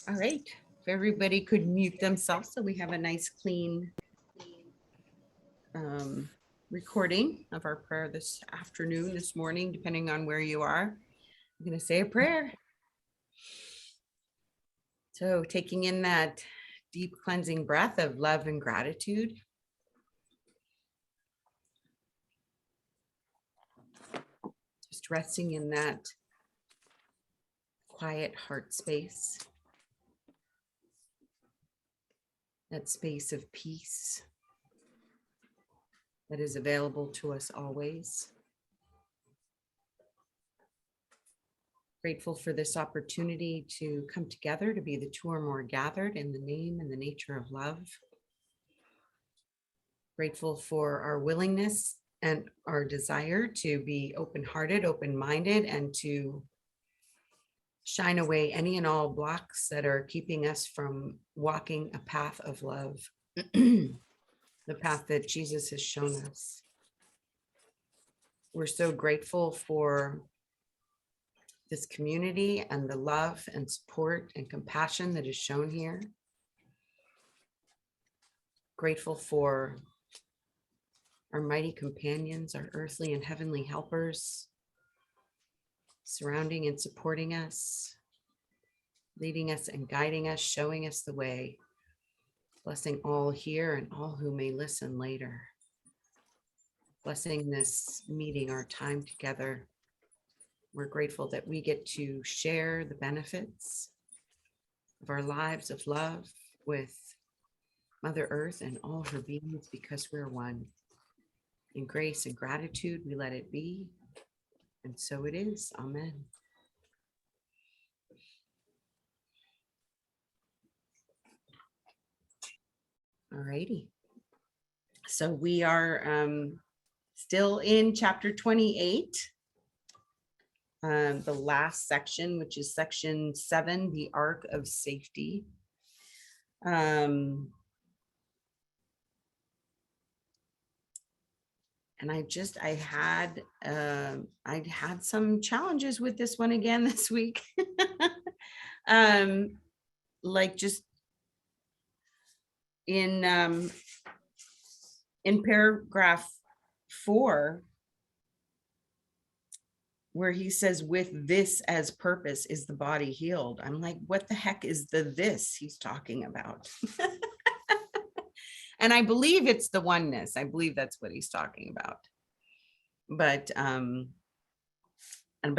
All right, if everybody could mute themselves so we have a nice clean recording of our prayer this afternoon, this morning, depending on where you are. I'm going to say a prayer. So taking in that deep cleansing breath of love and gratitude. Just resting in that quiet heart space. That space of peace that is available to us always. Grateful for this opportunity to come together, to be the two or more gathered in the name and the nature of love. Grateful for our willingness and our desire to be open-hearted, open-minded, and to shine away any and all blocks that are keeping us from walking a path of love, the path that Jesus has shown us. We're so grateful for this community and the love and support and compassion that is shown here. Grateful for our mighty companions, our earthly and heavenly helpers, surrounding and supporting us, leading us and guiding us, showing us the way. Blessing all here and all who may listen later. Blessing this meeting, our time together. We're grateful that we get to share the benefits of our lives of love with Mother Earth and all her beings because we're one. In grace and gratitude, we let it be. And so it is. Amen. All righty. So we are still in chapter 28. The last section, which is section 7, the Ark of Safety. And I had some challenges with this one again this week. Like just in paragraph 4, where he says, with this as purpose is the body healed. I'm like, what the heck is the this he's talking about? And I believe it's the oneness. I believe that's what he's talking about. But I'm going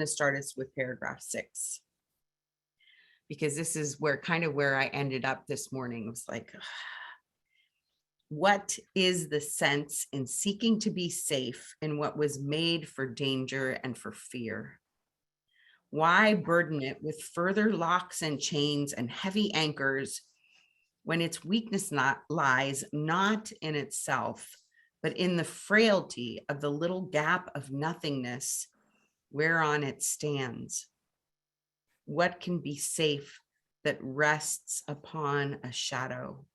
to start us with paragraph 6. Because this is where I ended up this morning. It was like, what is the sense in seeking to be safe in what was made for danger and for fear? Why burden it with further locks and chains and heavy anchors when its weakness lies not in itself, but in the frailty of the little gap of nothingness whereon it stands? What can be safe that rests upon a shadow?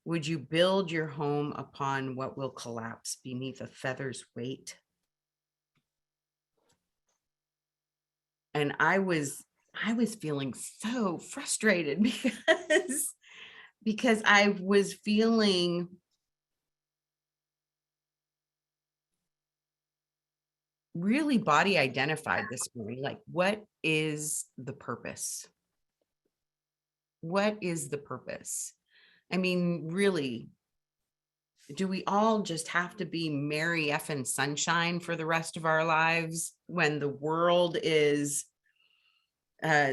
Would you build your home upon what will collapse beneath a feather's weight? And I was feeling so frustrated because I was feeling really body identified this morning. Like, what is the purpose? What is the purpose? I mean, really, do we all just have to be merry effing sunshine for the rest of our lives when the world is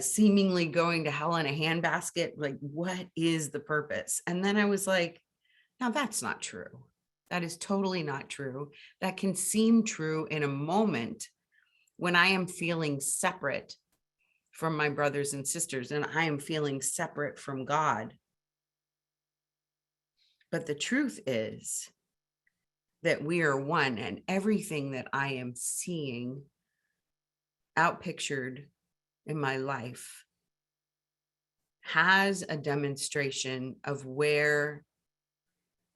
seemingly going to hell in a handbasket? Like, what is the purpose? And then I was like, now that's not true. That is totally not true. That can seem true in a moment when I am feeling separate from my brothers and sisters and I am feeling separate from God. But the truth is that we are one, and everything that I am seeing outpictured in my life has a demonstration of where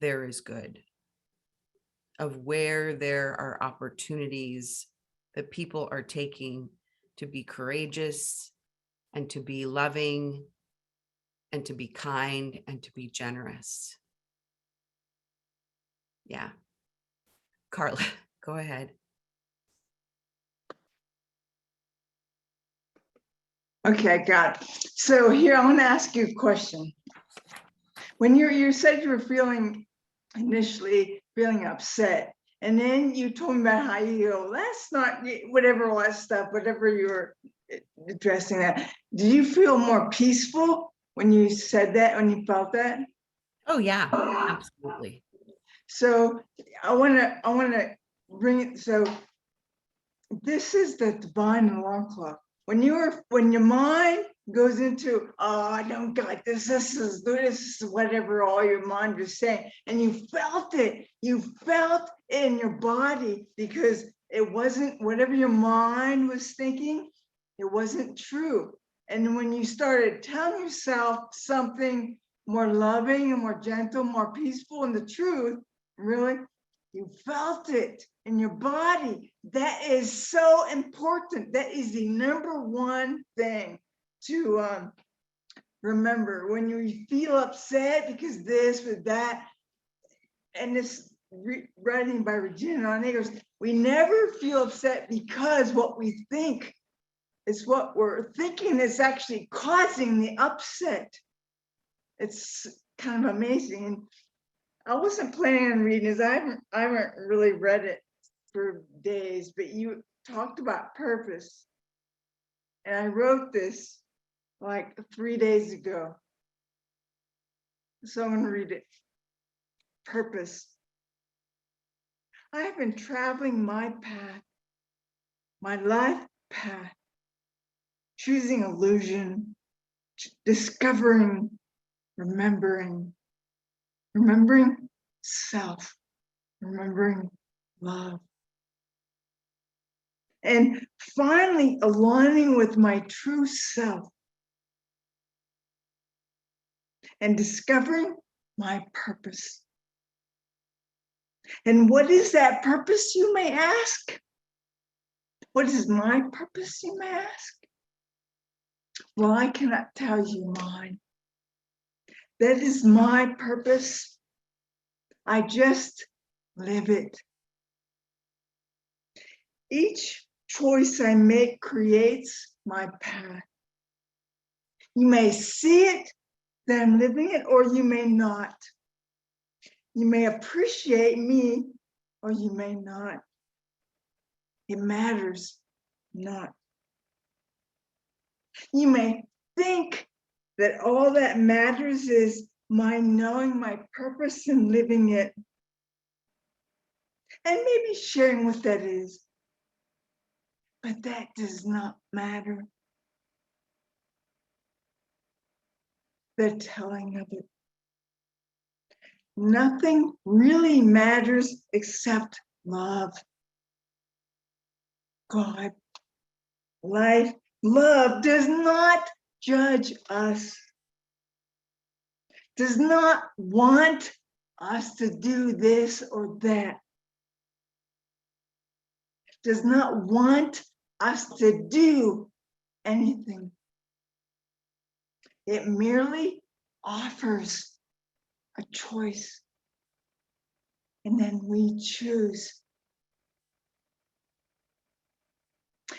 there is good, of where there are opportunities that people are taking to be courageous and to be loving and to be kind and to be generous. Yeah. Carla, go ahead. Okay, got it. So here, I want to ask you a question. When you said you were initially feeling upset, and then you told me about how you go, that's not whatever, all that stuff, whatever you were addressing that. Did you feel more peaceful when you said that, when you felt that? Oh yeah, absolutely. So I want to bring it. So this is the divine alarm clock. When your mind goes into, oh, I don't like this, this is whatever all your mind was saying, and you felt it in your body, because it wasn't whatever your mind was thinking, it wasn't true. And when you started telling yourself something more loving and more gentle, more peaceful, and the truth, really, you felt it in your body. That is so important. That is the number one thing to remember when you feel upset because this or that. And this writing by Regina Onegos, we never feel upset because what we think is what we're thinking is actually causing the upset. It's kind of amazing. And I wasn't planning on reading this. I haven't really read it for days, but you talked about purpose. And I wrote this like 3 days ago. So I'm going to read it. Purpose. I have been traveling my path, my life path, choosing illusion, discovering, remembering self, remembering love. And finally aligning with my true self and discovering my purpose. And what is that purpose, you may ask? What is my purpose, you may ask? Well, I cannot tell you mine. That is my purpose. I just live it. Each choice I make creates my path. You may see it, that I'm living it, or you may not. You may appreciate me, or you may not. It matters not. You may think that all that matters is my knowing my purpose and living it, and maybe sharing what that is. But that does not matter. The telling of it. Nothing really matters except love. God, life, love does not judge us, does not want us to do this or that, does not want us to do anything. It merely offers a choice, and then we choose.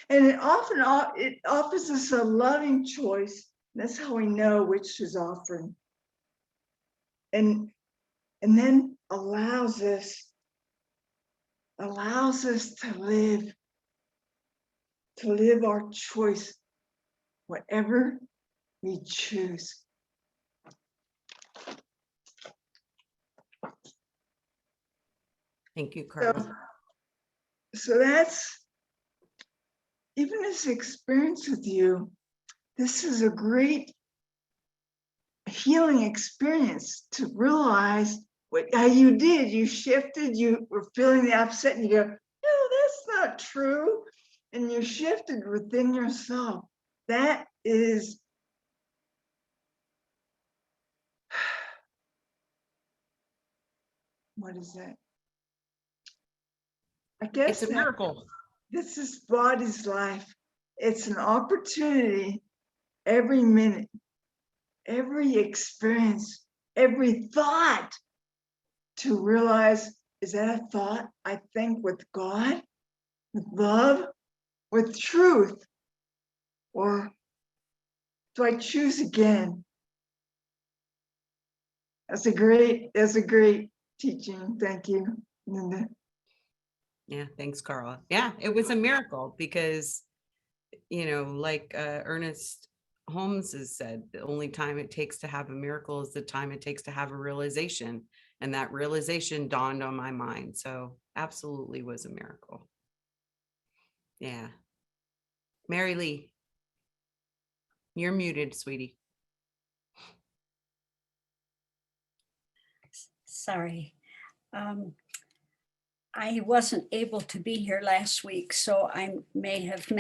And it offers us a loving choice. That's how we know which is offering. And then allows us to live our choice, whatever we choose. Thank you, Carla. So that's, even this experience with you, this is a great healing experience to realize how you did. You shifted, you were feeling the upset, and you go, no, that's not true. And you shifted within yourself. That is, what is that? I guess It's a miracle. this is body's life. It's an opportunity every minute, every experience, every thought to realize, is that a thought I think with God, with love, with truth? Or do I choose again? That's a great teaching. Thank you, Linda. Yeah, thanks, Carla. Yeah, it was a miracle because, like Ernest Holmes has said, the only time it takes to have a miracle is the time it takes to have a realization. And that realization dawned on my mind. So absolutely was a miracle. Yeah. Mary Lee, you're muted, sweetie. Sorry. I wasn't able to be here last week, so I may have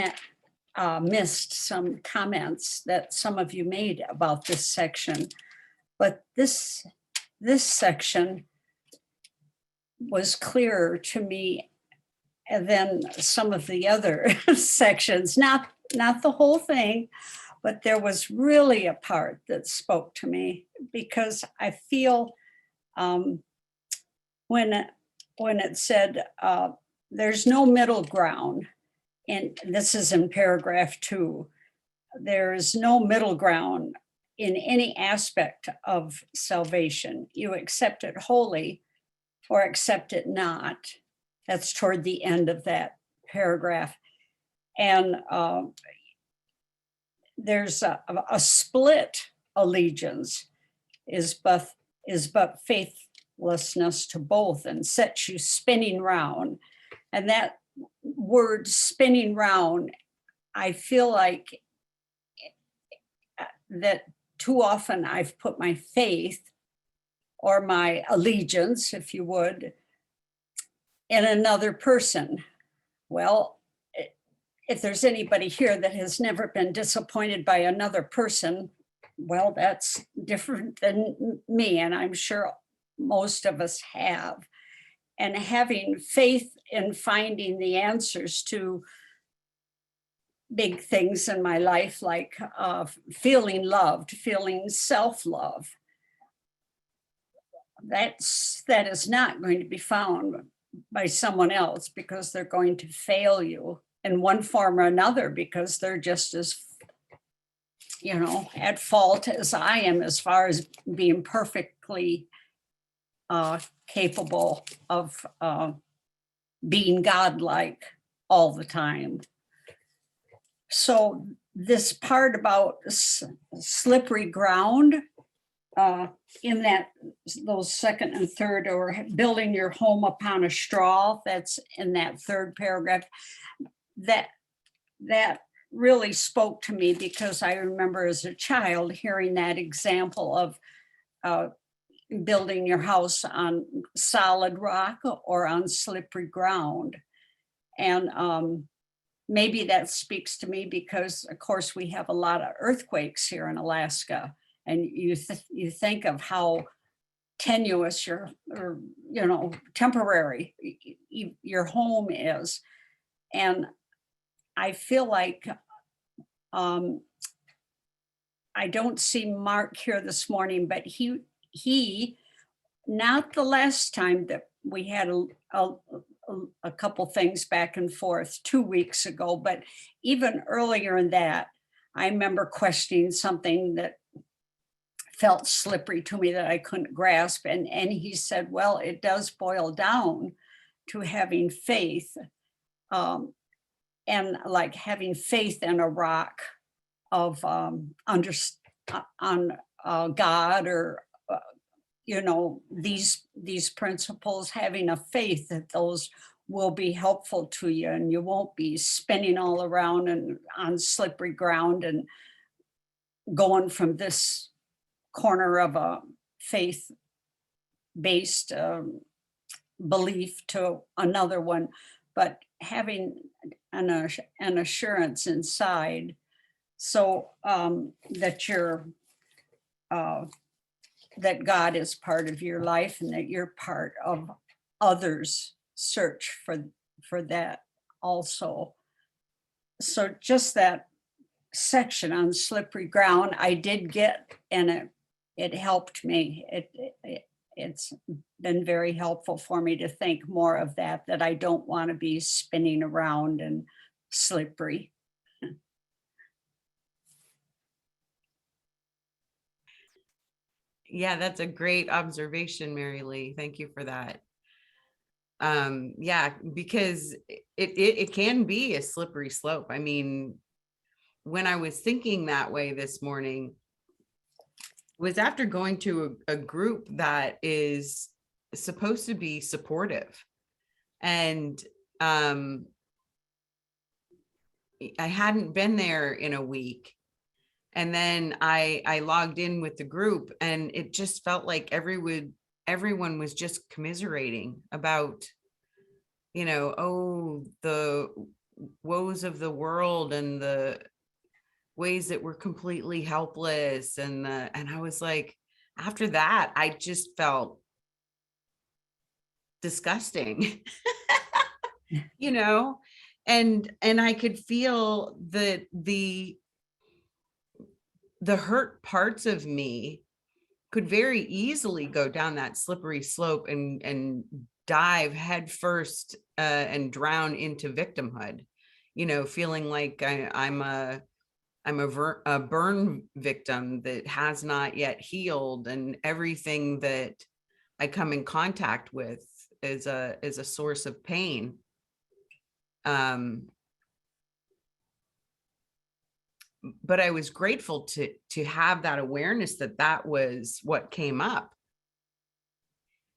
missed some comments that some of you made about this section. But this section was clearer to me than some of the other sections, not the whole thing, but there was really a part that spoke to me because I feel when it said there's no middle ground, and this is in paragraph 2, there is no middle ground in any aspect of salvation. You accept it wholly or accept it not. That's toward the end of that paragraph. And there's a split allegiance is but faithlessness to both and sets you spinning round. And that word spinning round, I feel like that too often I've put my faith or my allegiance, if you would, in another person. Well, if there's anybody here that has never been disappointed by another person, well, that's different than me, and I'm sure most of us have. And having faith in finding the answers to big things in my life, like feeling loved, feeling self-love, that is not going to be found by someone else, because they're going to fail you in one form or another, because they're just as at fault as I am as far as being perfectly capable of being godlike all the time. So this part about slippery ground in those second and third, or building your home upon a straw, that's in that third paragraph, that really spoke to me, because I remember as a child hearing that example of building your house on solid rock or on slippery ground. And maybe that speaks to me because, of course, we have a lot of earthquakes here in Alaska, and you think of how tenuous temporary your home is. And I feel like I don't see Mark here this morning, but he not the last time that we had a couple things back and forth 2 weeks ago, but even earlier in that, I remember questioning something that felt slippery to me that I couldn't grasp. And he said, well, it does boil down to having faith, and like having faith in a rock of on God, or these principles, having a faith that those will be helpful to you, and you won't be spinning all around and on slippery ground and going from this corner of a faith-based belief to another one, but having an assurance inside, so that you're that God is part of your life, and that you're part of others' search for that also. So just that section on slippery ground, I did get, and it helped me. It's been very helpful for me to think more of that I don't want to be spinning around and slippery. Yeah, that's a great observation, Mary Lee. Thank you for that. Yeah, because it can be a slippery slope. I mean, when I was thinking that way this morning, was after going to a group that is supposed to be supportive. And I hadn't been there in a week. And then I logged in with the group, and it just felt like everyone was just commiserating about, oh, the woes of the world and the ways that we're completely helpless. And I was like, after that, I just felt disgusting, and I could feel that the hurt parts of me could very easily go down that slippery slope and dive headfirst and drown into victimhood, feeling like I'm a burn victim that has not yet healed, and everything that I come in contact with is a source of pain. But I was grateful to have that awareness that was what came up,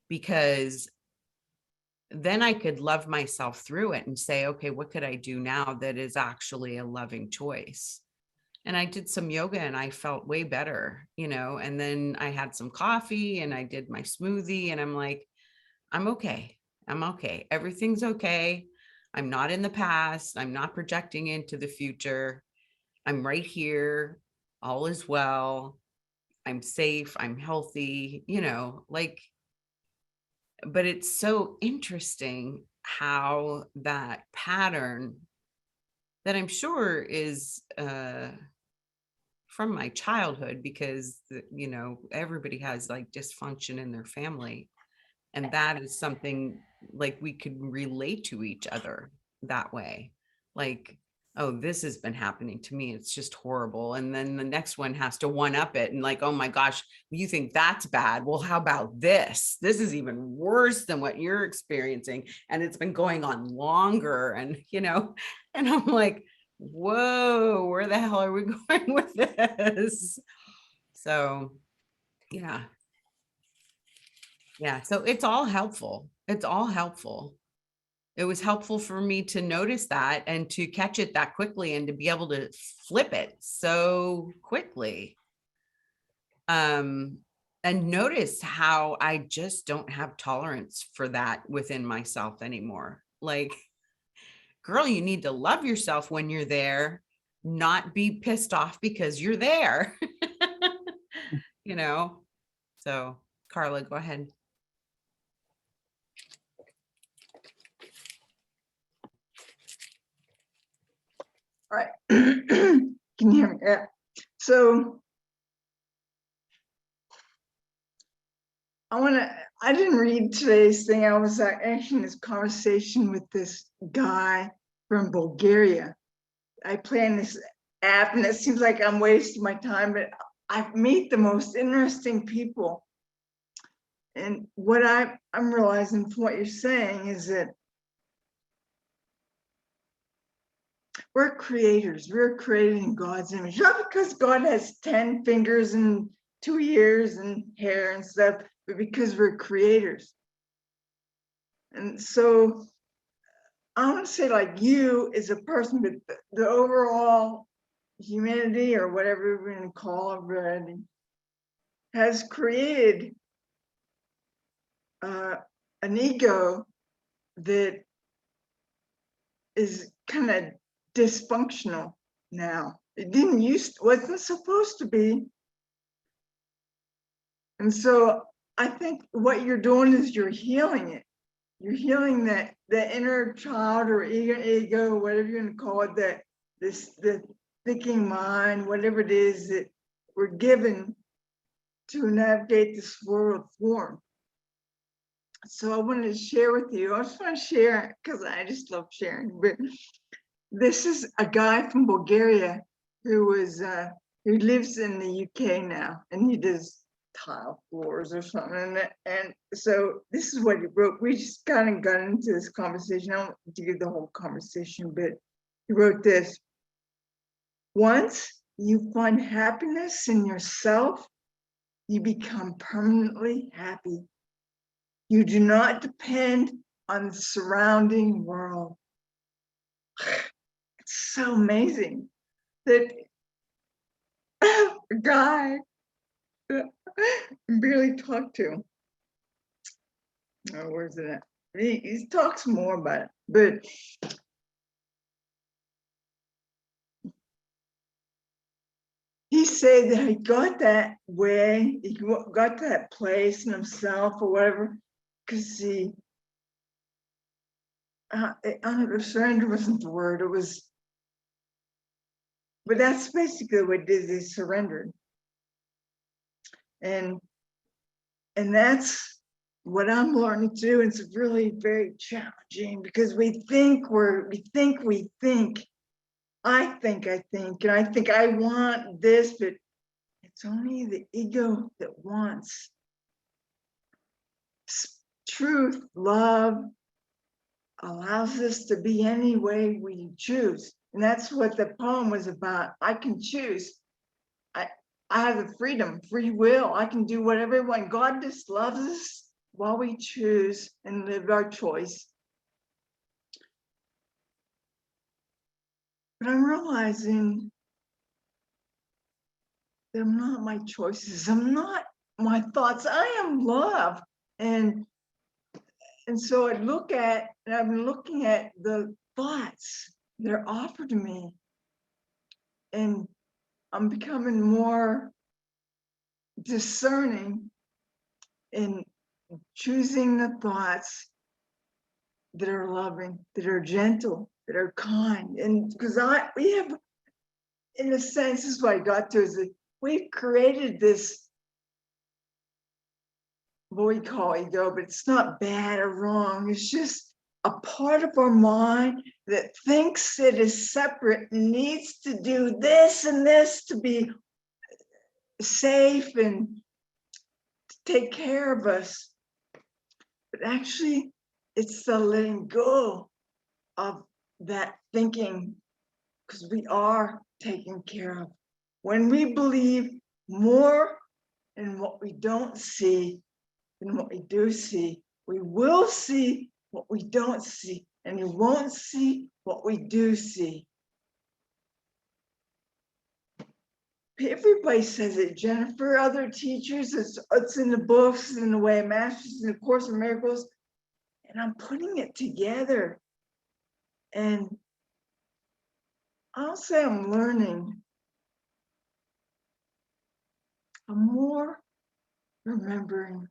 because then I could love myself through it and say, okay, what could I do now that is actually a loving choice? And I did some yoga and I felt way better, and then I had some coffee and I did my smoothie, and I'm like, I'm okay. I'm okay. Everything's okay. I'm not in the past. I'm not projecting into the future. I'm right here. All is well. I'm safe. I'm healthy, but it's so interesting how that pattern that I'm sure is from my childhood, because, everybody has like dysfunction in their family. And that is something like we could relate to each other that way. Like, oh, this has been happening to me. It's just horrible. And then the next one has to one up it and like, oh my gosh, you think that's bad? Well, how about this? This is even worse than what you're experiencing. And it's been going on longer. And, and I'm like, whoa, where the hell are we going with this? So, yeah. Yeah. So it's all helpful. It's all helpful. It was helpful for me to notice that and to catch it that quickly and to be able to flip it so quickly. And notice how I just don't have tolerance for that within myself anymore. Like, girl, you need to love yourself when you're there, not be pissed off because you're there. So Carla, go ahead. All right. Can you hear me? Yeah. So I didn't read today's thing. I was actually in this conversation with this guy from Bulgaria. I play on this app and it seems like I'm wasting my time, but I meet the most interesting people. And what I'm realizing from what you're saying is that we're creators. We're created in God's image, not because God has 10 fingers and 2 ears and hair and stuff, but because we're creators. And so I want to say, like, you as a person, but the overall humanity, or whatever we're going to call it, has created an ego that is kind of dysfunctional now. It wasn't supposed to be. And so I think what you're doing is you're healing it. you're healing that the inner child or ego, whatever you're gonna call it, that the thinking mind, whatever it is that we're given to navigate this world form. So I wanted to share with you. I just want to share because I just love sharing. But this is a guy from Bulgaria who lives in the UK now, and he does tile floors or something. And so this is what he wrote. We just kind of got into this conversation. I don't want to give the whole conversation, but he wrote this. Once you find happiness in yourself, you become permanently happy. You do not depend on the surrounding world. It's so amazing that a guy that I barely talked to. Oh, where's it at? He talks more about it, but he said that he got that way, he got that place in himself or whatever, because he, I don't know, surrender wasn't the word, it was, but that's basically what it is, he surrendered. And that's what I'm learning to do. It's really very challenging because we think, I think, and I think I want this, but it's only the ego that wants. Truth, love allows us to be any way we choose. And that's what the poem was about. I can choose. I have the freedom, free will. I can do whatever I want. God just loves us while we choose and live our choice. But I'm realizing that I'm not my choices. I'm not my thoughts. I am love. And so I've been looking at the thoughts that are offered to me. And I'm becoming more discerning in choosing the thoughts that are loving, that are gentle, that are kind. And because we have, in a sense, this is what I got to, is that we've created this, what we call ego, but it's not bad or wrong. It's just a part of our mind that thinks it is separate and needs to do this and this to be safe and to take care of us. But actually, it's the letting go of that thinking, because we are taken care of. When we believe more in what we don't see than what we do see, we will see what we don't see, and we won't see what we do see. Everybody says it, Jennifer, other teachers, it's in the books, in the way of Masters, in the Course in Miracles, and I'm putting it together. And I'll say I'm learning. I'm more remembering,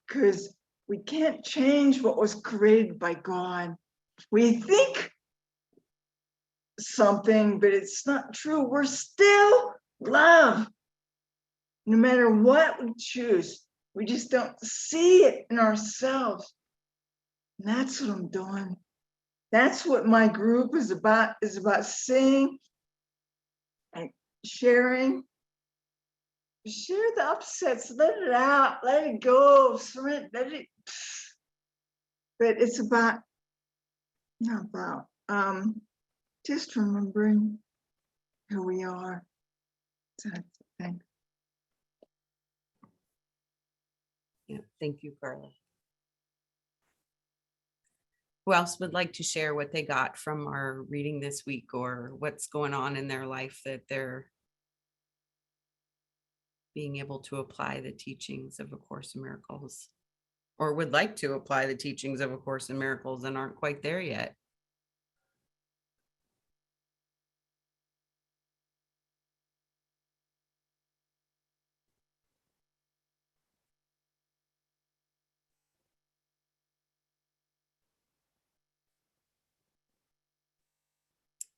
because we can't change what was created by God. We think something, but it's not true. We're still love, no matter what we choose. We just don't see it in ourselves. And that's what I'm doing. That's what my group is about seeing and sharing. Share the upsets, let it out, let it go, surrender, let it. But it's about, not about, just remembering who we are. So, thanks. Yeah, thank you, Carla. Who else would like to share what they got from our reading this week, or what's going on in their life that they're being able to apply the teachings of A Course in Miracles, or would like to apply the teachings of A Course in Miracles and aren't quite there yet?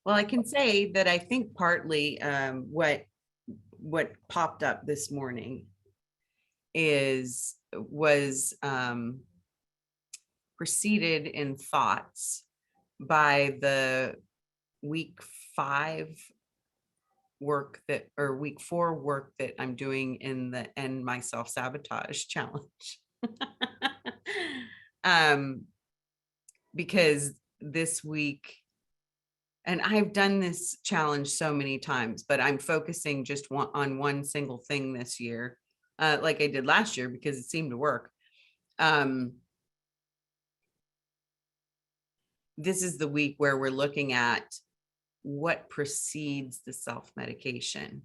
Well, I can say that I think partly what popped up this morning was preceded in thoughts by the week 5 work that, or week 4 work that I'm doing in the End My Self-Sabotage Challenge. Because this week, and I've done this challenge so many times, but I'm focusing just on one single thing this year, like I did last year because it seemed to work. This is the week where we're looking at what precedes the self-medication.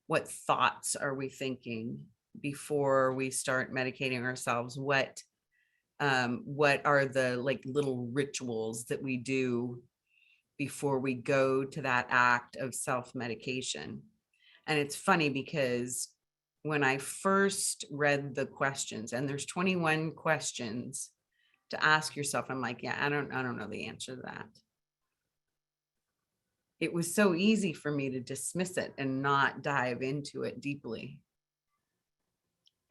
What thoughts are we thinking before we start medicating ourselves? What are the like little rituals that we do before we go to that act of self-medication? And it's funny because when I first read the questions, and there's 21 questions to ask yourself, I'm like, yeah, I don't know the answer to that. It was so easy for me to dismiss it and not dive into it deeply.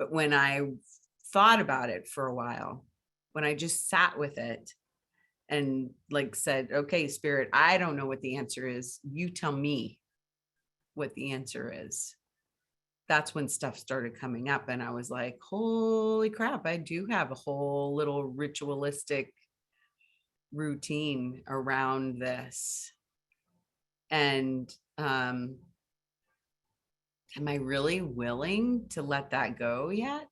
But when I thought about it for a while, when I just sat with it and like said, okay, Spirit, I don't know what the answer is. You tell me what the answer is. That's when stuff started coming up. And I was like, holy crap, I do have a whole little ritualistic routine around this. And am I really willing to let that go yet?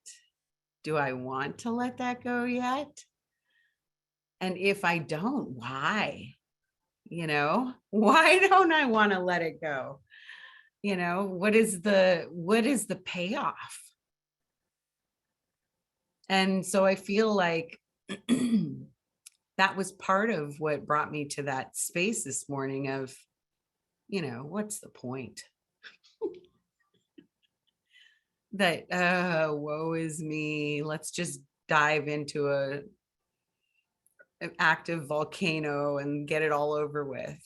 Do I want to let that go yet? And if I don't, why? You know, why don't I want to let it go? You know, what is the payoff? And so I feel like that was part of what brought me to that space this morning of, you know, what's the point? That woe is me. Let's just dive into an active volcano and get it all over with.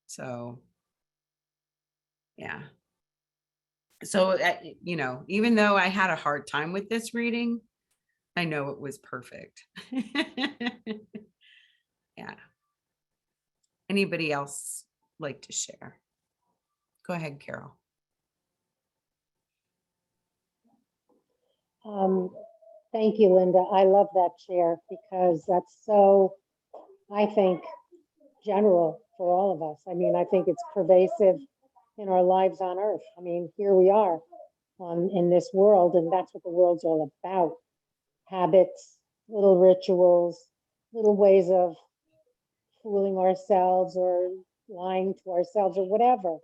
So yeah. So you know, even though I had a hard time with this reading, I know it was perfect. Yeah. Anybody else like to share? Go ahead, Carol. Thank you, Linda. I love that share because that's so, I think, general for all of us. I mean, I think it's pervasive in our lives on earth. I mean, here we are in this world, and that's what the world's all about. Habits, little rituals, little ways of fooling ourselves or lying to ourselves or whatever,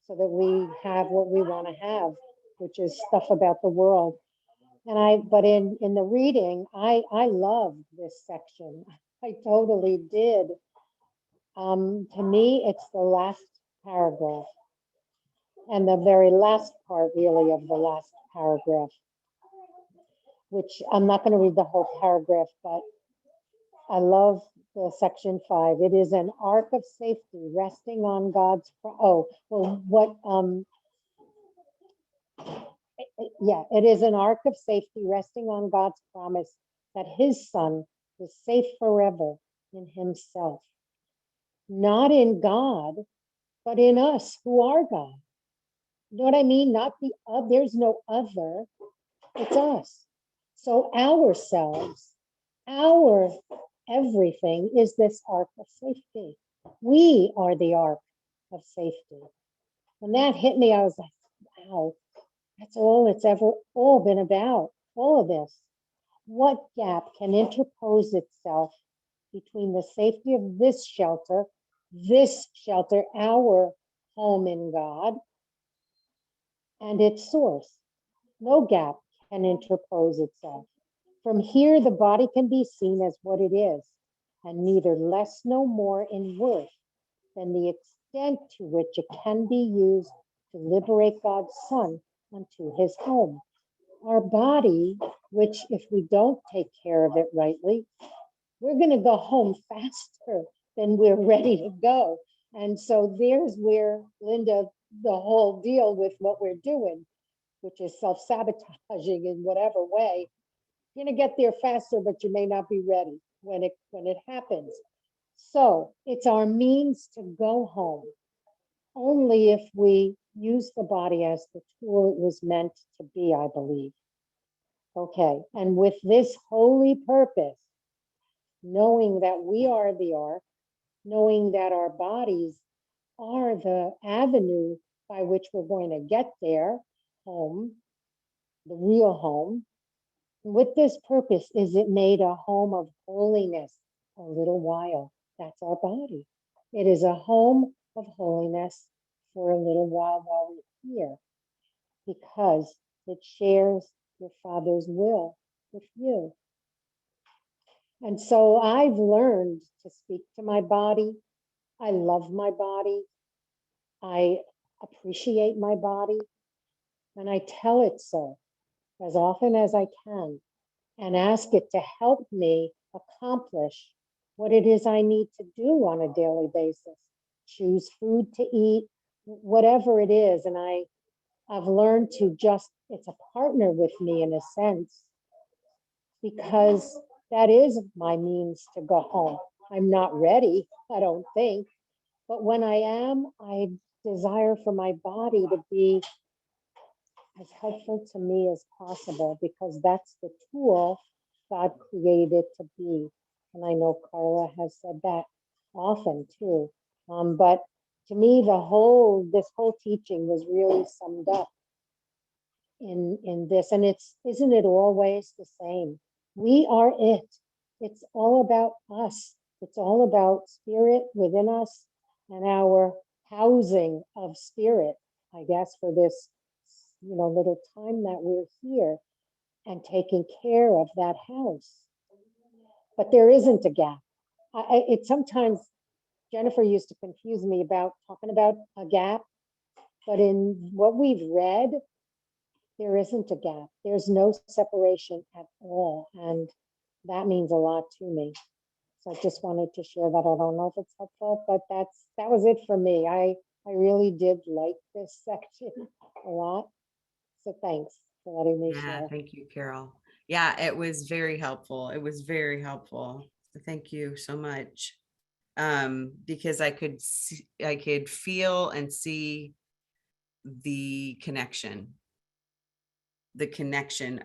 so that we have what we want to have, which is stuff about the world. And but in the reading, I loved this section. I totally did. To me, it's the last paragraph and the very last part, really, of the last paragraph, which I'm not going to read the whole paragraph, but I love the section 5. It is an ark of safety resting on God's. Yeah, it is an ark of safety resting on God's promise that his son is safe forever in himself. Not in God, but in us who are God. You know what I mean? Not the other, there's no other, it's us. So ourselves, our everything is this ark of safety. We are the ark of safety. When that hit me, I was like, wow, that's all it's ever all been about, all of this. What gap can interpose itself between the safety of this shelter, our home in God, and its source? No gap can interpose itself. From here, the body can be seen as what it is, and neither less nor more in worth than the extent to which it can be used to liberate God's Son unto his home. Our body, which if we don't take care of it rightly, we're going to go home faster then we're ready to go. And so there's where, Linda, the whole deal with what we're doing, which is self-sabotaging in whatever way, you're gonna get there faster, but you may not be ready when it happens. So it's our means to go home only if we use the body as the tool it was meant to be, I believe. Okay, and with this holy purpose, knowing that we are the ark, knowing that our bodies are the avenue by which we're going to get there, home, the real home. With this purpose, is it made a home of holiness a little while? That's our body. It is a home of holiness for a little while we're here, because it shares your Father's will with you. And so I've learned to speak to my body. I love my body. I appreciate my body. And I tell it so as often as I can and ask it to help me accomplish what it is I need to do on a daily basis. Choose food to eat, whatever it is. And I've learned to just, it's a partner with me in a sense, because that is my means to go home. I'm not ready, I don't think, but when I am, I desire for my body to be as helpful to me as possible, because that's the tool God created to be. And I know Carla has said that often too. But to me, this whole teaching was really summed up in this, and isn't it always the same? We are it. It's all about us. It's all about spirit within us and our housing of spirit, I guess, for this, little time that we're here, and taking care of that house. But there isn't a gap. It sometimes, Jennifer used to confuse me about talking about a gap, but in what we've read, there isn't a gap. There's no separation at all. And that means a lot to me. So I just wanted to share that. I don't know if it's helpful, but that was it for me. I really did like this section a lot. So thanks for letting me Yeah, share. thank you, Carol. Yeah, it was very helpful. It was very helpful. So thank you so much. Because I could feel and see the connection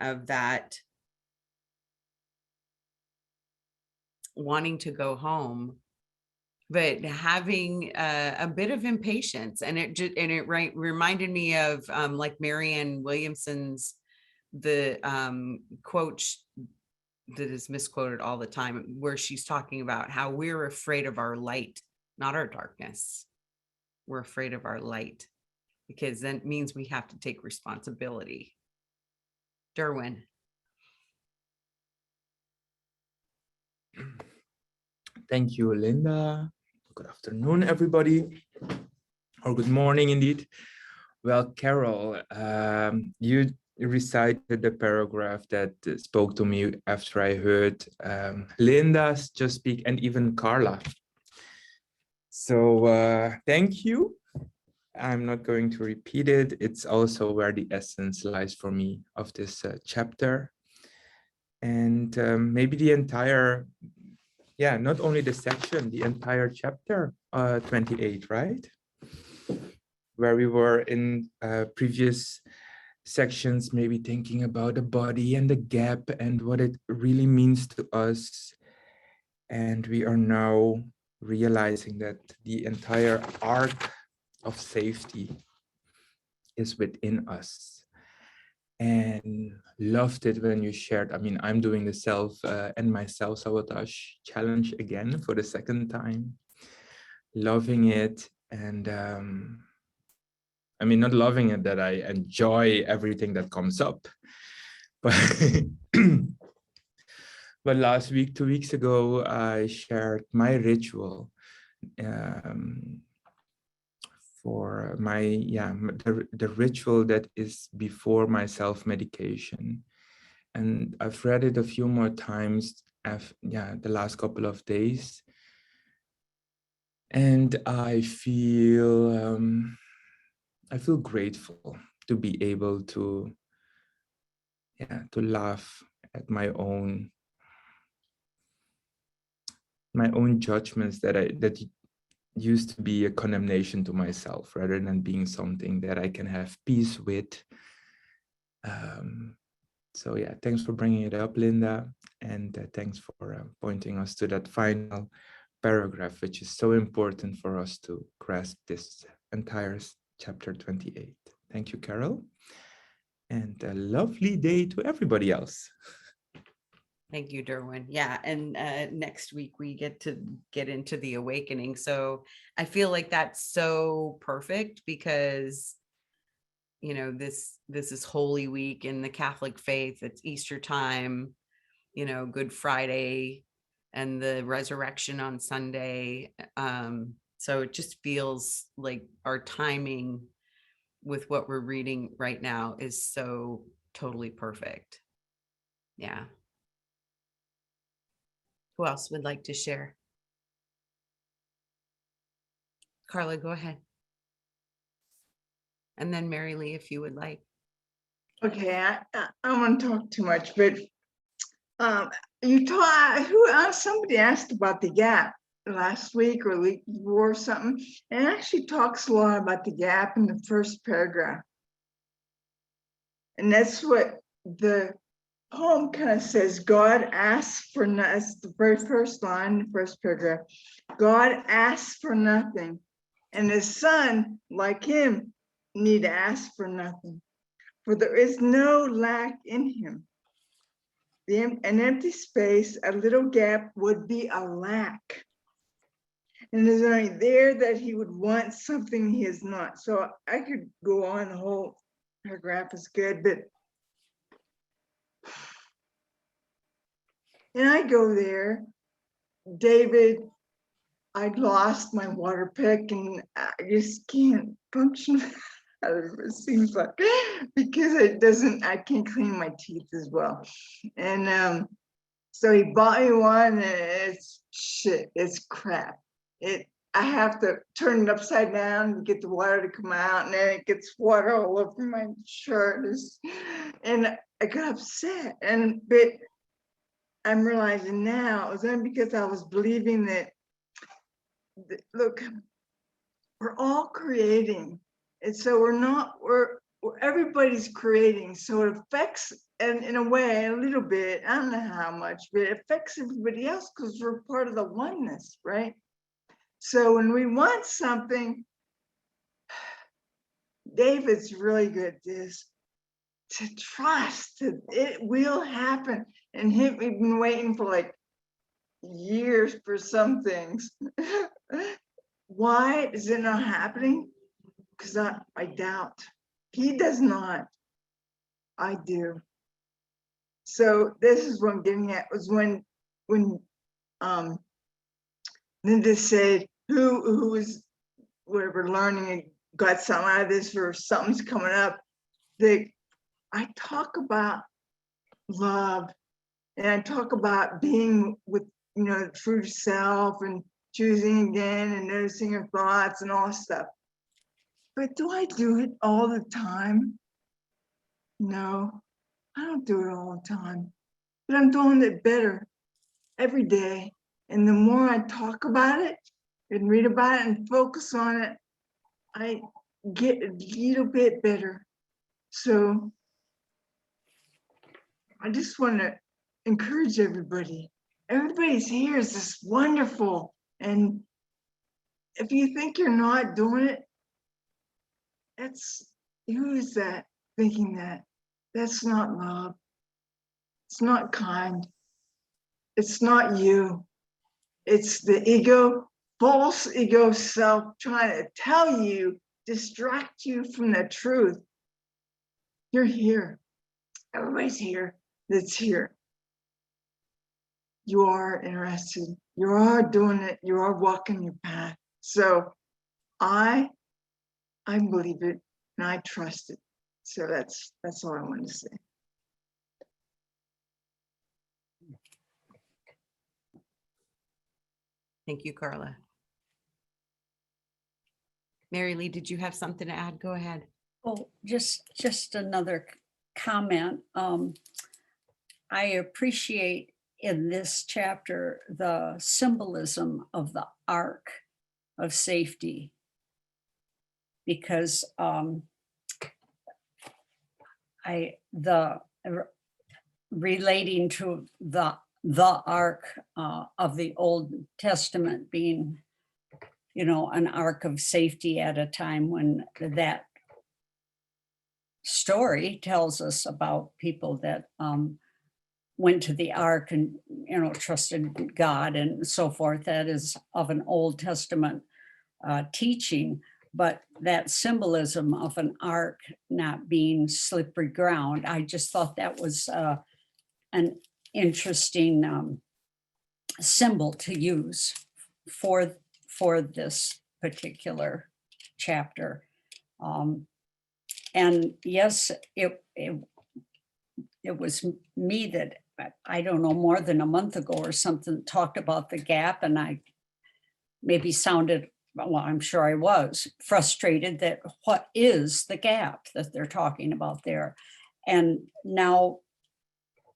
of that wanting to go home, but having a bit of impatience. And it reminded me of like Marianne Williamson's, the quote that is misquoted all the time, where she's talking about how we're afraid of our light, not our darkness. We're afraid of our light, because that means we have to take responsibility. Derwin. Thank you, Linda. Good afternoon, everybody. Or good morning, indeed. Well, Carol, you recited the paragraph that spoke to me after I heard Linda's just speak, and even Carla. So thank you. I'm not going to repeat it. It's also where the essence lies for me of this chapter. And maybe the entire, not only the section, the entire chapter 28, right? Where we were in previous sections, maybe thinking about the body and the gap and what it really means to us. And we are now realizing that the entire arc of safety is within us. And loved it when you shared. I mean, I'm doing the self and my self-sabotage challenge again for the second time. Loving it. And I mean, not loving it that I enjoy everything that comes up. But, but last week, 2 weeks ago, I shared my ritual for my, the ritual that is before my self-medication. And I've read it a few more times, the last couple of days. And I feel grateful to be able to, to laugh at my own judgments that used to be a condemnation to myself, rather than being something that I can have peace with. So yeah, thanks for bringing it up, Linda, and thanks for pointing us to that final paragraph, which is so important for us to grasp this entire chapter 28. Thank you, Carol, and a lovely day to everybody else. Thank you, Derwin. Yeah, and next week we get to get into the awakening. So I feel like that's so perfect because, you know, this is Holy Week in the Catholic faith. It's Easter time, you know, Good Friday, and the resurrection on Sunday. So it just feels like our timing with what we're reading right now is so totally perfect. Yeah. Who else would like to share? Carla, go ahead. And then Mary Lee, if you would like. Okay, I don't want to talk too much, but you taught somebody asked about the gap last week or week before or something, and it actually talks a lot about the gap in the first paragraph. And that's what the poem kind of says. God asks for nothing. That's the very first line, the first paragraph. God asks for nothing, and his son, like him, need ask for nothing, for there is no lack in him. An empty space, a little gap would be a lack. And it's only there that he would want something he is not. So I could go on, the whole paragraph is good, but and I go there, David, I'd lost my water pick and I just can't function. It seems like, because I can't clean my teeth as well. And so he bought me one and it's shit, it's crap. I have to turn it upside down to get the water to come out, and then it gets water all over my shirt. And I got upset, but I'm realizing now it was only because I was believing that, look, we're all creating. And so we're everybody's creating. So it affects, and in a way, a little bit, I don't know how much, but it affects everybody else because we're part of the oneness, right? So when we want something, David's really good at this, to trust that it will happen. And we've been waiting for like years for some things. Why is it not happening? Because I doubt. He does not. I do. So this is what I'm getting at, was when Linda said, who was whatever learning and got something out of this, or something's coming up, that I talk about love, and I talk about being with, the true self, and choosing again, and noticing your thoughts and all that stuff. But do I do it all the time? No, I don't do it all the time, but I'm doing it better every day. And the more I talk about it and read about it and focus on it, I get a little bit better. So I just want to encourage everybody. Everybody's here is just wonderful. And if you think you're not doing it, who is that thinking that? That's not love. It's not kind. It's not you. It's the ego, false ego self trying to tell you, distract you from the truth. You're here. Everybody's here that's here. You are interested. You are doing it. You are walking your path. So I believe it and I trust it. So that's all I wanted to say. Thank you, Carla. Mary Lee, did you have something to add? Go ahead. Oh, just another comment. I appreciate in this chapter the symbolism of the Ark of Safety, because relating to the Ark of the Old Testament being, you know, an Ark of Safety at a time when that story tells us about people that went to the Ark and, you know, trusted God and so forth. That is of an Old Testament teaching, but that symbolism of an Ark not being slippery ground, I just thought that was an interesting symbol to use for this particular chapter. And yes, it was me that, I don't know, more than a month ago or something, talked about the gap, and I maybe sounded, well, I'm sure I was frustrated that what is the gap that they're talking about there. And now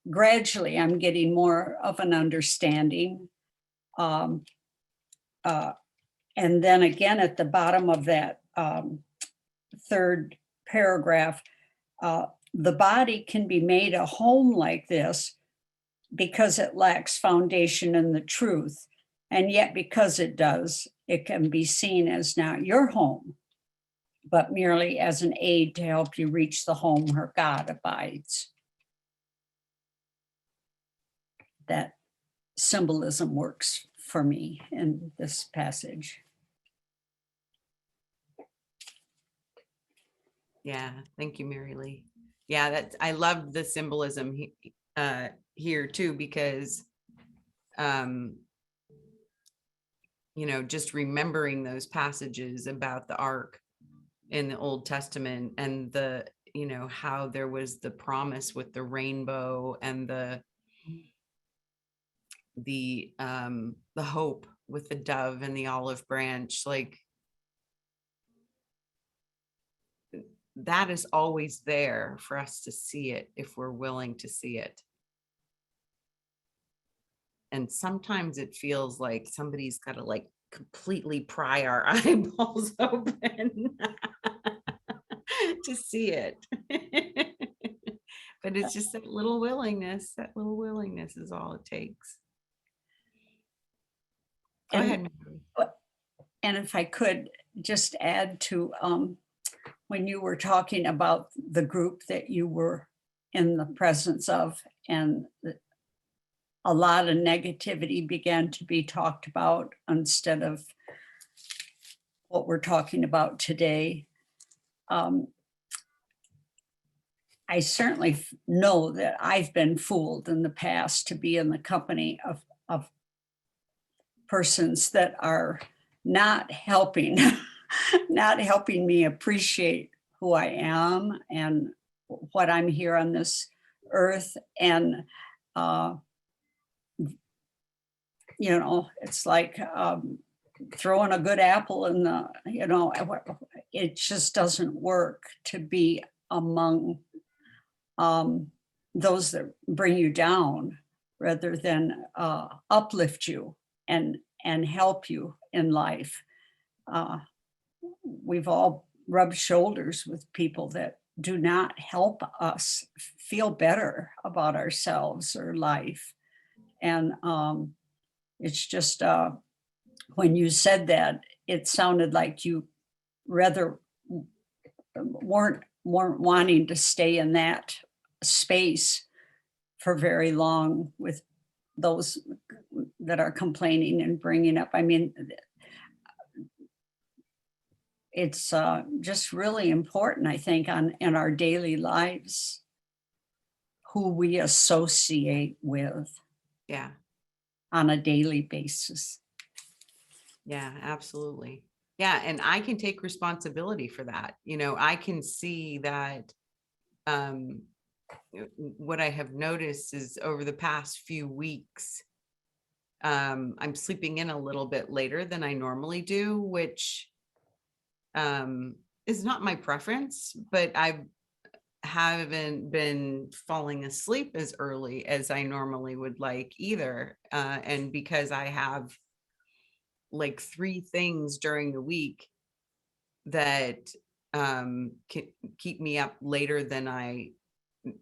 gradually I'm getting more of an understanding. And then again, at the bottom of that third paragraph, the body can be made a home like this because it lacks foundation in the truth. And yet because it does, it can be seen as not your home, but merely as an aid to help you reach the home where God abides. That symbolism works for me in this passage. Yeah, thank you, Mary Lee. Yeah, that's, I love the symbolism here too, because you know, just remembering those passages about the Ark in the Old Testament, and the, you know, how there was the promise with the rainbow and the hope with the dove and the olive branch, like that is always there for us to see it if we're willing to see it. And sometimes it feels like somebody's got to like completely pry our eyeballs open to see it. But it's just that little willingness. That little willingness is all it takes. Go ahead, Mary. And if I could just add to when you were talking about the group that you were in the presence of, and a lot of negativity began to be talked about instead of what we're talking about today. I certainly know that I've been fooled in the past to be in the company of persons that are not helping, not helping me appreciate who I am and what I'm here on this earth. And, you know, it's like throwing a good apple in the, you know, it just doesn't work to be among those that bring you down rather than uplift you and help you in life. We've all rubbed shoulders with people that do not help us feel better about ourselves or life. And it's just, when you said that, it sounded like you rather weren't wanting to stay in that space for very long with those that are complaining and bringing up. I mean, it's just really important, I think, in our daily lives, who we associate with. Yeah. On a daily basis. Yeah, absolutely. Yeah, and I can take responsibility for that. You know, I can see that what I have noticed is over the past few weeks, I'm sleeping in a little bit later than I normally do, which is not my preference, but I haven't been falling asleep as early as I normally would like either. And because I have like 3 things during the week that can keep me up later than I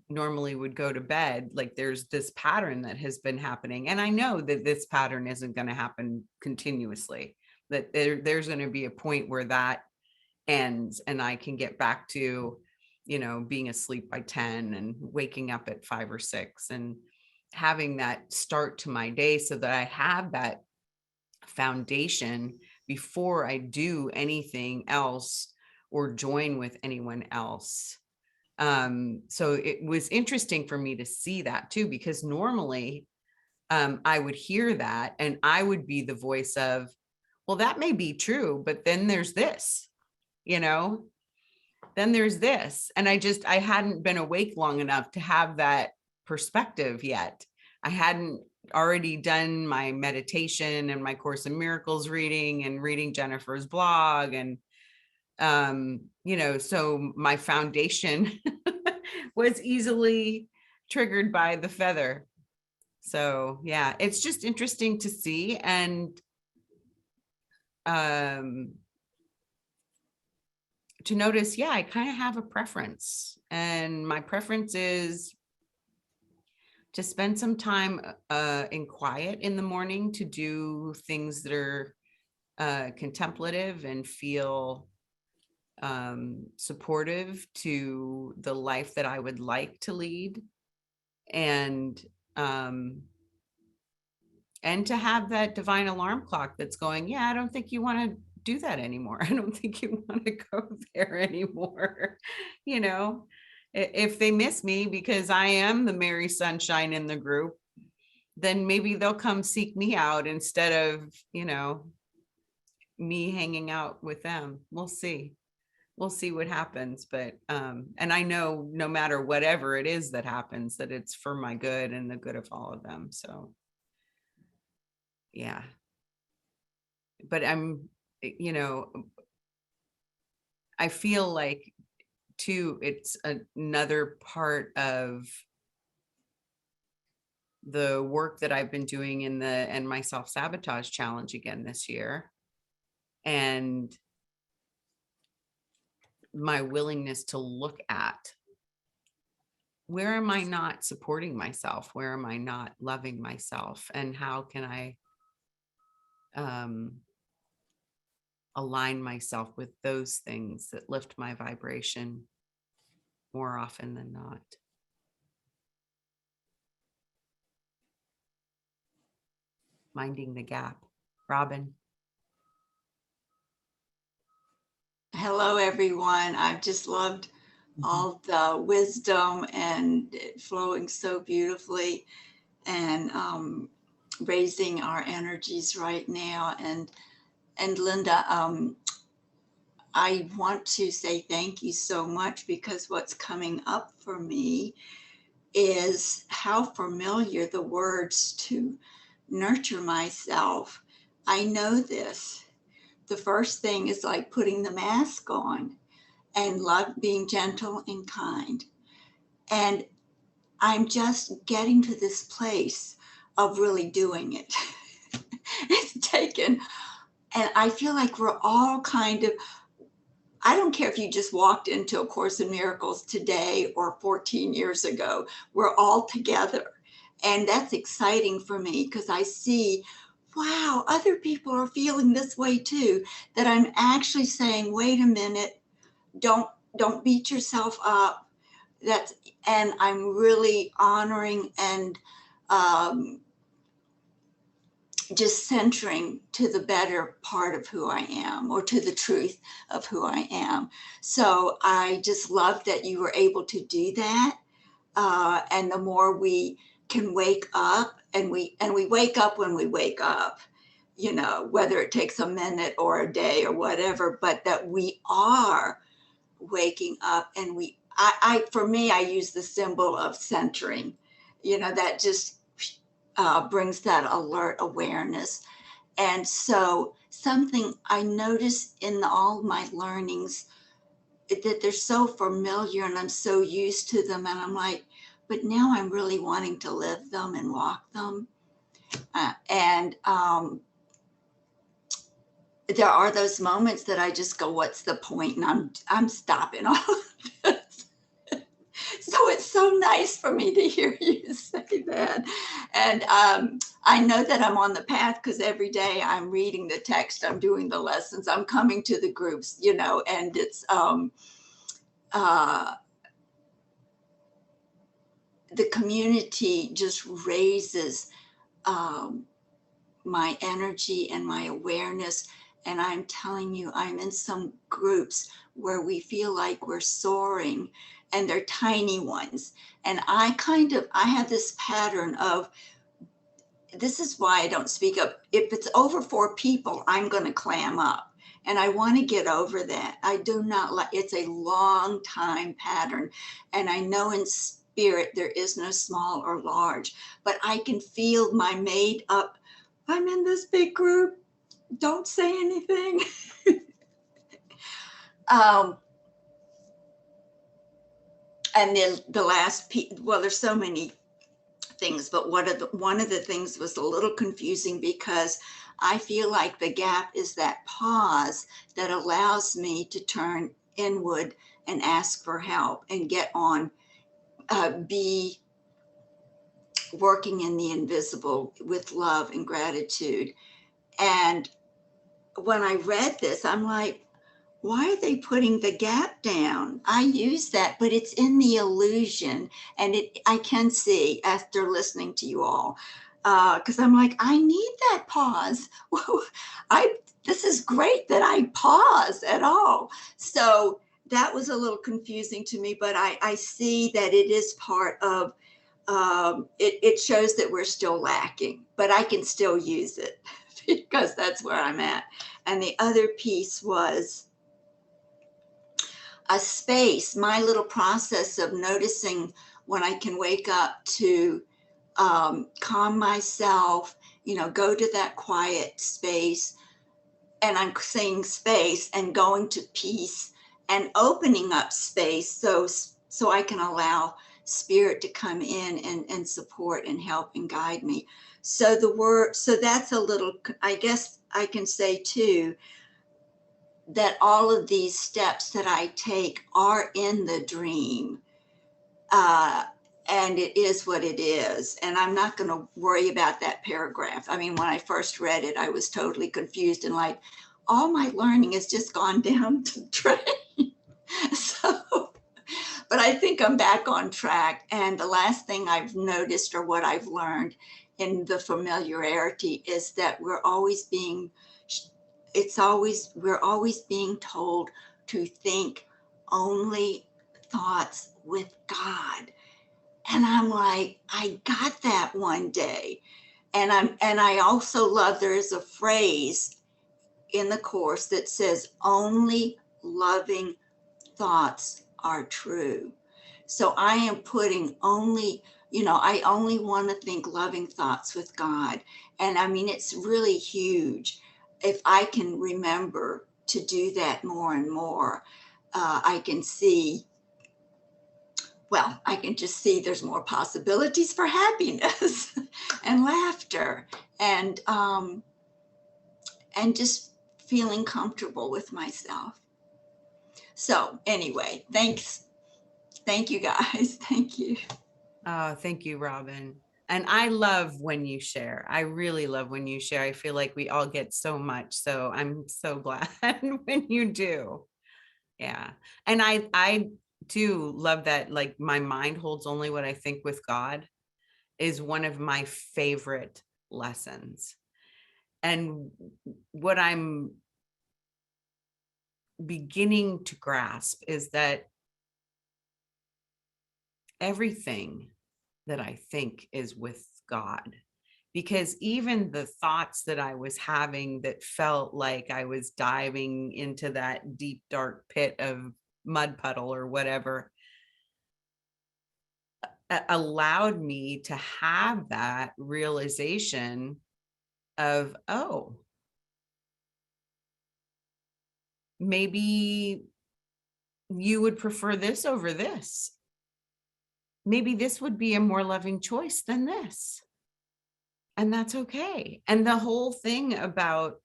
normally would go to bed, like there's this pattern that has been happening, and I know that this pattern isn't going to happen continuously, that there's going to be a point where that ends and I can get back to, you know, being asleep by 10 and waking up at 5 or 6 and having that start to my day so that I have that foundation before I do anything else or join with anyone else. So it was interesting for me to see that too, because normally I would hear that and I would be the voice of, well, that may be true, but then there's this, you know, then there's this. And I hadn't been awake long enough to have that perspective yet. I hadn't already done my meditation and my Course in Miracles reading and reading Jennifer's blog. And, you know, so my foundation was easily triggered by the feather. So yeah, it's just interesting to see. And to notice, yeah, I kind of have a preference, and my preference is to spend some time in quiet in the morning, to do things that are contemplative and feel supportive to the life that I would like to lead, and to have that divine alarm clock that's going, yeah, I don't think you want to do that anymore. I don't think you want to go there anymore. You know, if they miss me because I am the Mary Sunshine in the group, then maybe they'll come seek me out instead of, you know, me hanging out with them. We'll see. We'll see what happens. But, and I know no matter whatever it is that happens, that it's for my good and the good of all of them. So, yeah. But I'm, you know, I feel like too, it's another part of the work that I've been doing in my self-sabotage challenge again this year. And my willingness to look at, where am I not supporting myself? Where am I not loving myself? And how can I align myself with those things that lift my vibration more often than not? Minding the gap. Robin. Hello, everyone. I've just loved all the wisdom and it flowing so beautifully, and raising our energies right now. And Linda, I want to say thank you so much, because what's coming up for me is how familiar the words to nurture myself. I know this. The first thing is like putting the mask on and being gentle and kind. And I'm just getting to this place of really doing it. It's taken, and I feel like we're all kind of, I don't care if you just walked into A Course in Miracles today or 14 years ago, we're all together. And that's exciting for me, because I see, wow, other people are feeling this way too, that I'm actually saying, wait a minute, don't beat yourself up. And I'm really honoring and just centering to the better part of who I am, or to the truth of who I am. So I just love that you were able to do that. And the more we can wake up, and we wake up when we wake up, you know, whether it takes a minute or a day or whatever, but that we are waking up. And for me, I use the symbol of centering, you know, that just brings that alert awareness. And so something I notice in all my learnings that they're so familiar and I'm so used to them. And I'm like, but now I'm really wanting to live them and walk them. And there are those moments that I just go, what's the point? And I'm stopping all of this. So it's so nice for me to hear you say that. And I know that I'm on the path because every day I'm reading the text, I'm doing the lessons, I'm coming to the groups, you know, and it's the community just raises my energy and my awareness. And I'm telling you, I'm in some groups where we feel like we're soaring, and they're tiny ones. And I have this pattern of, this is why I don't speak up. If it's over 4 people, I'm going to clam up. And I want to get over that. I do not like, it's a long time pattern. And I know in spirit there is no small or large, but I can feel my made up, I'm in this big group, don't say anything. And then the last piece, well, there's so many things, but one of the things was a little confusing because I feel like the gap is that pause that allows me to turn inward and ask for help and get on, be working in the invisible with love and gratitude. And when I read this, I'm like, why are they putting the gap down? I use that, but it's in the illusion. And I can see after listening to you all, because I'm like, I need that pause. This is great that I pause at all. So that was a little confusing to me, but I see that it is part of, it shows that we're still lacking, but I can still use it because that's where I'm at. And the other piece was a space, my little process of noticing when I can wake up to calm myself, you know, go to that quiet space. And I'm saying space and going to peace and opening up space so I can allow spirit to come in and support and help and guide me. So so that's a little, I guess I can say too, that all of these steps that I take are in the dream. And it is what it is. And I'm not going to worry about that paragraph. I mean, when I first read it, I was totally confused and like, all my learning has just gone down to the drain. So, but I think I'm back on track. And the last thing I've noticed, or what I've learned in the familiarity, is that we're always being told to think only thoughts with God. And I'm like, I got that one day. And I also love, there is a phrase in the course that says only loving thoughts are true. So I am putting only, you know, I only want to think loving thoughts with God. And I mean, it's really huge. If I can remember to do that more and more, I can see, well, I can just see there's more possibilities for happiness and laughter and just feeling comfortable with myself. So anyway, thanks. Thank you guys. Thank you. Oh, thank you, Robin. And I love when you share. I really love when you share. I feel like we all get so much. So I'm so glad when you do. Yeah. And I do love that, like, my mind holds only what I think with God is one of my favorite lessons. And what I'm beginning to grasp is that everything that I think is with God, because even the thoughts that I was having that felt like I was diving into that deep, dark pit of mud puddle or whatever, allowed me to have that realization of, oh, maybe you would prefer this over this. Maybe this would be a more loving choice than this. And that's okay. And the whole thing about,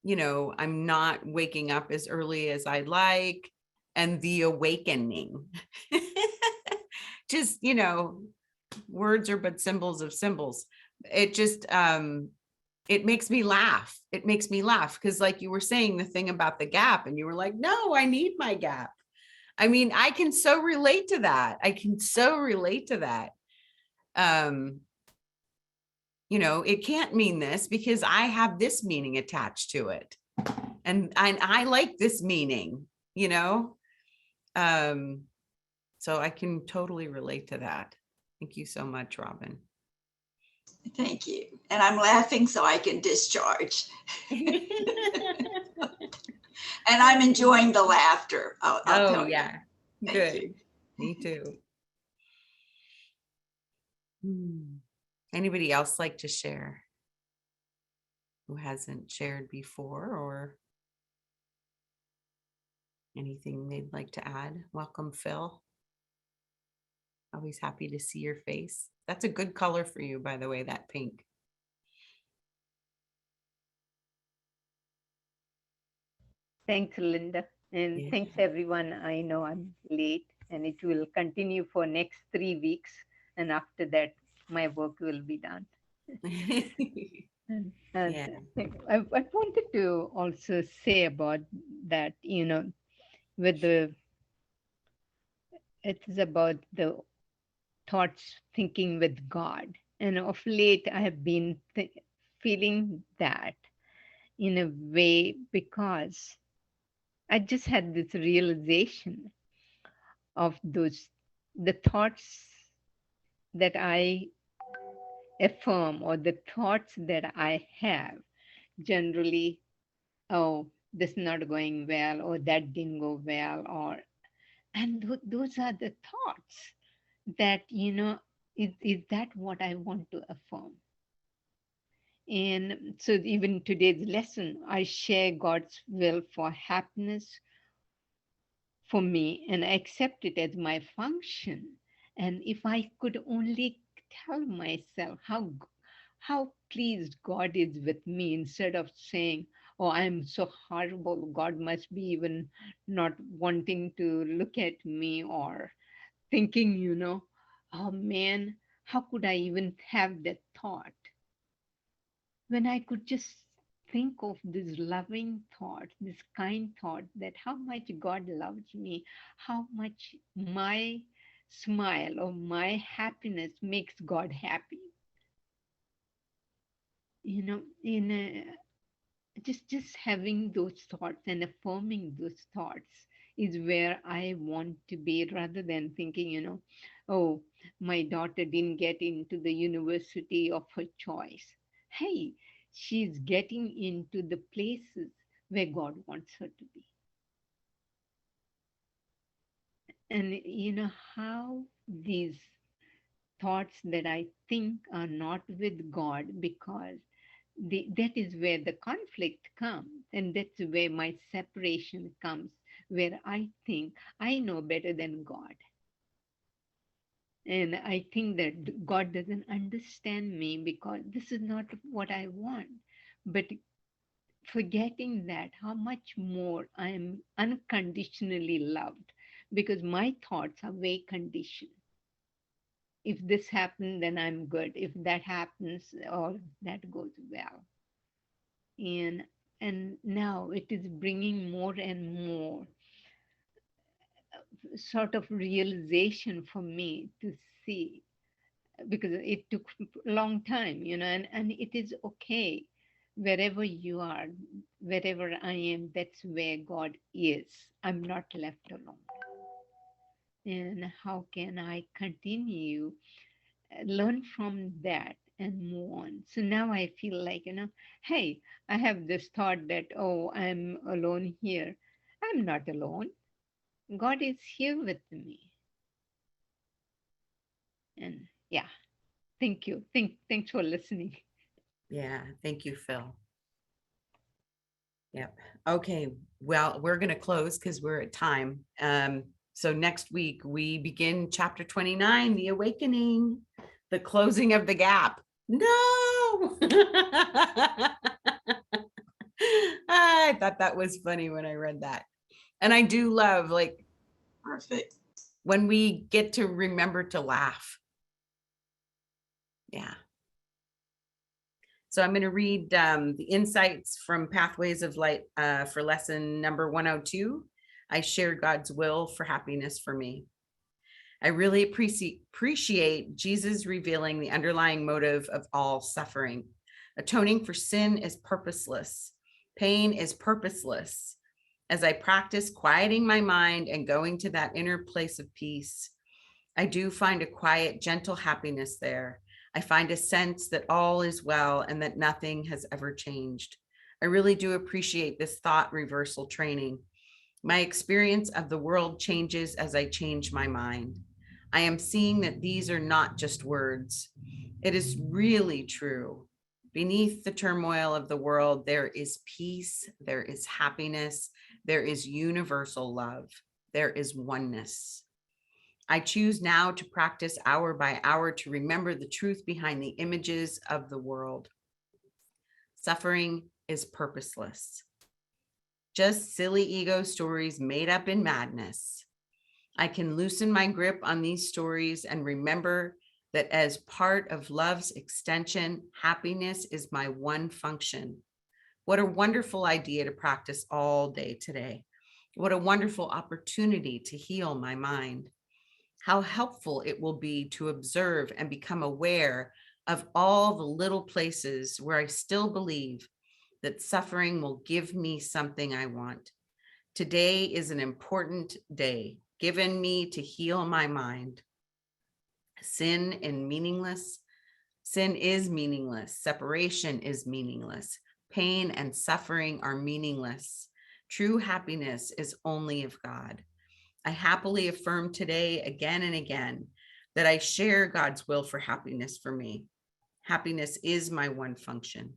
I'm not waking up as early as I'd like, and the awakening. Just, words are but symbols of symbols. It just, it makes me laugh. It makes me laugh because, like you were saying, the thing about the gap, and you were like, no, I need my gap. I mean, I can so relate to that. I can so relate to that. It can't mean this because I have this meaning attached to it. And I like this meaning, so I can totally relate to that. Thank you so much, Robin. Thank you. And I'm laughing so I can discharge. And I'm enjoying the laughter. I'll tell you. Yeah. Thank Good. you. Me too. Anybody else like to share who hasn't shared before, or anything they'd like to add? Welcome, Phil. Always happy to see your face. That's a good color for you, by the way, that pink. Thanks, Linda. And Yeah. thanks, everyone. I know I'm late and it will continue for next 3 weeks. And after that, my work will be done. And Yeah. I wanted to also say about that, it's about the thoughts thinking with God. And of late, I have been feeling that in a way because I just had this realization of the thoughts that I affirm or the thoughts that I have generally, oh, this is not going well, or that didn't go well, and those are the thoughts that, is that what I want to affirm? And so even today's lesson, I share God's will for happiness for me, and I accept it as my function. And if I could only tell myself how pleased God is with me, instead of saying, oh, I'm so horrible, God must be even not wanting to look at me, or thinking, oh man, how could I even have that thought? When I could just think of this loving thought, this kind thought, that how much God loves me, how much my smile or my happiness makes God happy. Just having those thoughts and affirming those thoughts is where I want to be, rather than thinking, oh, my daughter didn't get into the university of her choice. Hey, she's getting into the places where God wants her to be. And how these thoughts that I think are not with God, because that is where the conflict comes, and that's where my separation comes, where I think I know better than God. And I think that God doesn't understand me because this is not what I want. But forgetting that, how much more I am unconditionally loved, because my thoughts are very conditioned. If this happens, then I'm good. If that happens, or that goes well. And now it is bringing more and more sort of realization for me to see, because it took a long time, and it is okay. Wherever you are, wherever I am, that's where God is. I'm not left alone. And how can I continue, learn from that and move on? So now I feel like, hey, I have this thought that, oh, I'm alone here. I'm not alone. God is here with me. And yeah, thank you. Thanks for listening. Yeah. Thank you, Phil. Yep. Okay. Well, we're going to close because we're at time. So next week we begin chapter 29, the awakening, the closing of the gap. No. I thought that was funny when I read that. And I do love, like, Perfect. when we get to remember to laugh. Yeah. So I'm going to read the insights from Pathways of Light for lesson number 102. I share God's will for happiness for me. I really appreciate Jesus revealing the underlying motive of all suffering. Atoning for sin is purposeless. Pain is purposeless. As I practice quieting my mind and going to that inner place of peace, I do find a quiet, gentle happiness there. I find a sense that all is well and that nothing has ever changed. I really do appreciate this thought reversal training. My experience of the world changes as I change my mind. I am seeing that these are not just words. It is really true. Beneath the turmoil of the world, there is peace, there is happiness, there is universal love, there is oneness. I choose now to practice hour by hour to remember the truth behind the images of the world. Suffering is purposeless. Just silly ego stories made up in madness. I can loosen my grip on these stories and remember that as part of love's extension, happiness is my one function. What a wonderful idea to practice all day today. What a wonderful opportunity to heal my mind. How helpful it will be to observe and become aware of all the little places where I still believe that suffering will give me something I want. Today is an important day given me to heal my mind. Sin is meaningless. Separation is meaningless. Pain and suffering are meaningless. True happiness is only of God. I happily affirm today again and again that I share God's will for happiness for me. Happiness is my one function.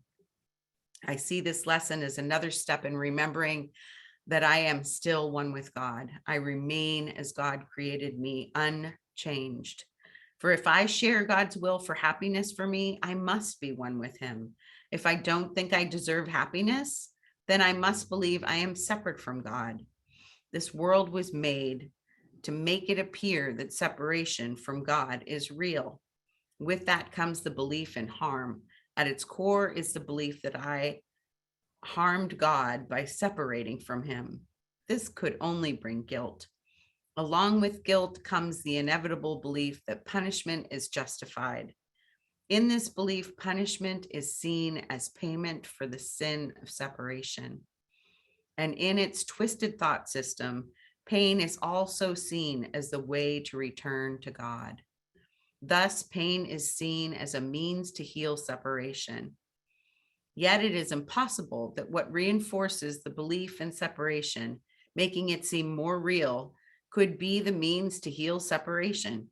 I see this lesson as another step in remembering that I am still one with God. I remain as God created me, unchanged. For if I share God's will for happiness for me, I must be one with him. If I don't think I deserve happiness, then I must believe I am separate from God. This world was made to make it appear that separation from God is real. With that comes the belief in harm. At its core is the belief that I harmed God by separating from him. This could only bring guilt. Along with guilt comes the inevitable belief that punishment is justified. In this belief, punishment is seen as payment for the sin of separation. And in its twisted thought system, pain is also seen as the way to return to God. Thus, pain is seen as a means to heal separation. Yet it is impossible that what reinforces the belief in separation, making it seem more real, could be the means to heal separation.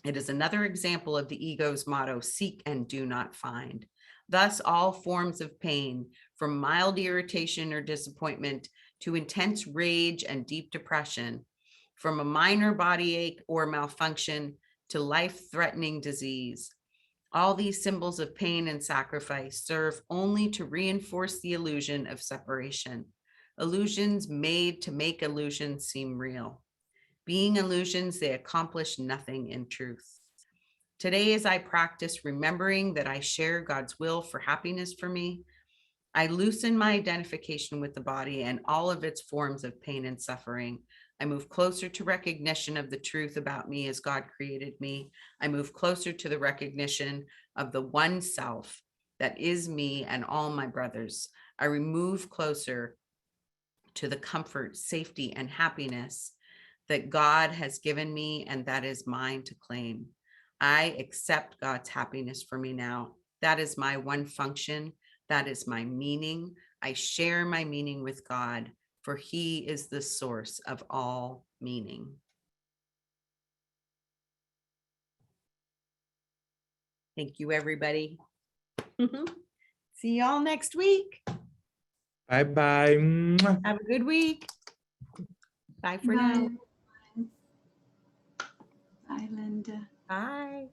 It is another example of the ego's motto, seek and do not find. Thus, all forms of pain, from mild irritation or disappointment to intense rage and deep depression, from a minor body ache or malfunction to life-threatening disease, all these symbols of pain and sacrifice serve only to reinforce the illusion of separation. Illusions made to make illusions seem real. Being illusions, they accomplish nothing in truth. Today, as I practice remembering that I share God's will for happiness for me, I loosen my identification with the body and all of its forms of pain and suffering. I move closer to recognition of the truth about me as God created me. I move closer to the recognition of the one self that is me and all my brothers. I move closer to the comfort, safety, and happiness that God has given me and that is mine to claim. I accept God's happiness for me now. That is my one function. That is my meaning. I share my meaning with God, for he is the source of all meaning. Thank you, everybody. See y'all next week. Bye-bye. Mwah. Have a good week. Bye for Bye, now. everyone. Bye, Linda. Bye.